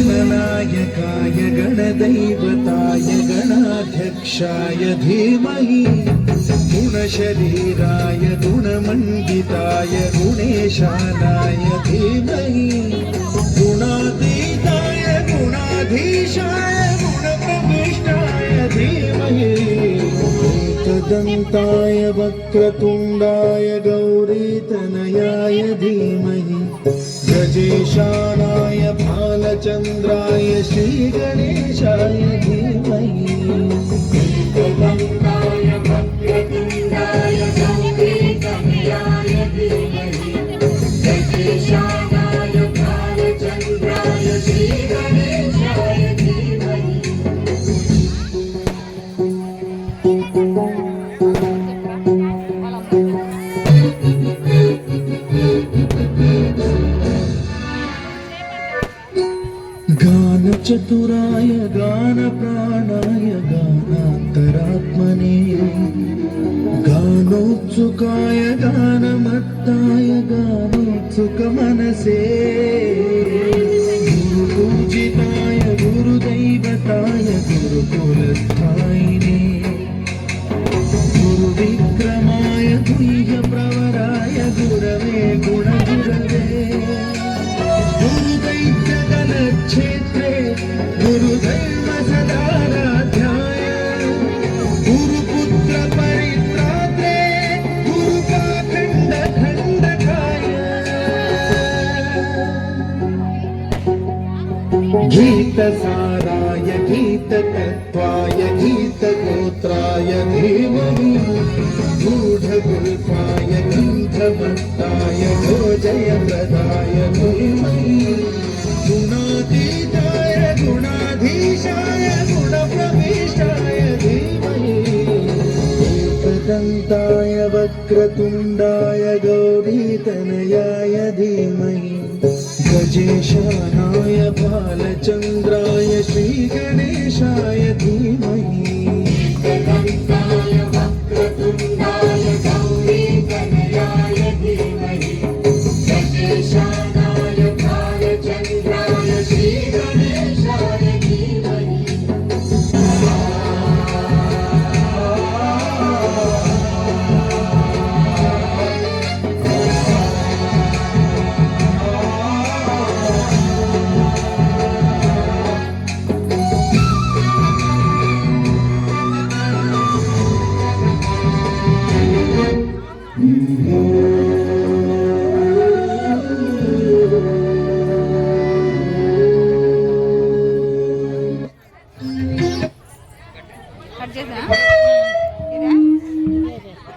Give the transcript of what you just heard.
गणनायकाय गणदैवताय गणाध्यक्षाय धीमहि गुणशरीराय गुणमण्डिताय गुणेशानाय धीमहि गुणातीताय गुणाधीशाय गुणप्रविष्टाय धीमहि एकदन्ताय वक्रतुण्डाय गौरीतनयाय धीमहि गजेशानाय भालचन्द्राय श्रीगणेशाय धीमहि एकदन्ताय वक्रतुण्डाय गौरीतनयाय धीमहि गजेशानाय भालचन्द्राय श्रीगणेशाय धीमहि गानचतुराय गानप्राणाय गानान्तरात्मने गानोत्सुकाय गानमत्ताय गानोत्सुकमनसे गुरुपूजिताय गुरुदैवताय गुरुकुलस्थायिने गुरुविक्रमाय गुह्यप्रवराय गुरवे गुणगुरवे गुरुदैत्यगणक्षेत्रे गुरुदैव सदाराध्याय गुरुपुत्र परित्रात्रे गुरुपाखण्डखण्डकाय गीतसाराय गीततत्त्वाय गीतगोत्राय धीमहि गूढगुल्पाय गन्धमत्ताय गोजयप्रदाय धीमहि गुणातीताय गुणाधीशाय गुणप्रविष्टाय धीमहि एकदन्ताय वक्रतुण्डाय गौरीतनयाय धीमहि गजेशानाय भालचन्द्राय श्रीगणेशाय धीमहि